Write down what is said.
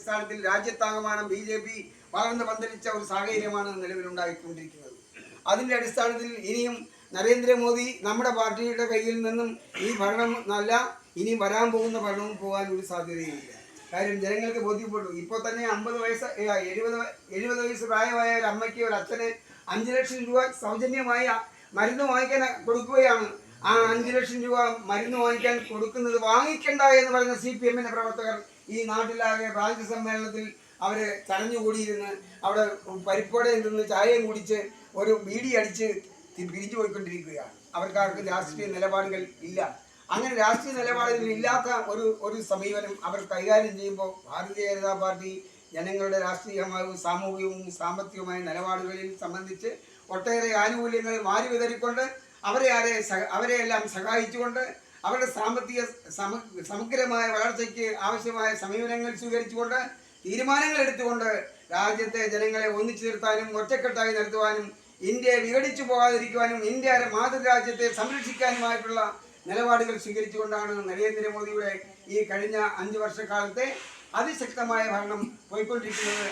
അടിസ്ഥാനത്തിൽ രാജ്യത്താകമാനം BJP വളർന്നു പന്തലിച്ച ഒരു സാഹചര്യമാണ് നിലവിലുണ്ടായിക്കൊണ്ടിരിക്കുന്നത്. അതിൻ്റെ അടിസ്ഥാനത്തിൽ ഇനിയും നരേന്ദ്രമോദി നമ്മുടെ പാർട്ടിയുടെ കയ്യിൽ നിന്നും ഈ ഭരണം നല്ല ഇനി വരാൻ പോകുന്ന ഭരണവും പോകാൻ ഒരു സാധ്യതയില്ല. കാര്യം ജനങ്ങൾക്ക് ബോധ്യപ്പെട്ടു. ഇപ്പോൾ തന്നെ 70 വയസ്സ് പ്രായമായ ഒരു അമ്മയ്ക്ക് ഒരു അച്ഛന് 5 ലക്ഷം രൂപ സൗജന്യമായി മരുന്ന് വാങ്ങിക്കാൻ കൊടുക്കുകയാണ്. ആ 5 ലക്ഷം രൂപ മരുന്ന് വാങ്ങിക്കാൻ കൊടുക്കുന്നത് വാങ്ങിക്കണ്ട എന്ന് പറയുന്ന CPM-ന്റെ പ്രവർത്തകർ ഈ നാട്ടിലാകെ ബ്രാഞ്ച് സമ്മേളനത്തിൽ അവർ ചടഞ്ഞുകൂടിയിരുന്ന് അവിടെ പരിപ്പോടയിൽ നിന്ന് ചായയും കുടിച്ച് ഒരു ബീഡി അടിച്ച് പിരിച്ചു പോയിക്കൊണ്ടിരിക്കുകയാണ്. അവർക്കാർക്കും രാഷ്ട്രീയ നിലപാടുകൾ ഇല്ല. അങ്ങനെ രാഷ്ട്രീയ നിലപാടുകൾ ഇല്ലാത്ത ഒരു സമീപനം അവർ കൈകാര്യം ചെയ്യുമ്പോൾ ഭാരതീയ ജനതാ പാർട്ടി ജനങ്ങളുടെ രാഷ്ട്രീയമായും സാമൂഹികവും സാമ്പത്തികവുമായ നിലപാടുകളിൽ സംബന്ധിച്ച് ഒട്ടേറെ ആനുകൂല്യങ്ങൾ വാരി വിതറിക്കൊണ്ട് അവരെയെല്ലാം സഹായിച്ചുകൊണ്ട് അവരുടെ സാമ്പത്തിക സമഗ്രമായ വളർച്ചയ്ക്ക് ആവശ്യമായ സമീപനങ്ങൾ സ്വീകരിച്ചുകൊണ്ട് തീരുമാനങ്ങൾ എടുത്തുകൊണ്ട് രാജ്യത്തെ ജനങ്ങളെ ഒന്നിച്ചു നിർത്താനും ഒറ്റക്കെട്ടായി നിർത്തുവാനും ഇന്ത്യയെ വിഘടിച്ചു പോകാതിരിക്കുവാനും ഇന്ത്യയുടെ മാതൃരാജ്യത്തെ സംരക്ഷിക്കാനുമായിട്ടുള്ള നിലപാടുകൾ സ്വീകരിച്ചുകൊണ്ടാണ് നരേന്ദ്രമോദിയുടെ ഈ കഴിഞ്ഞ 5 വർഷക്കാലത്തെ അതിശക്തമായ ഭരണം പോയിക്കൊണ്ടിരിക്കുന്നത്.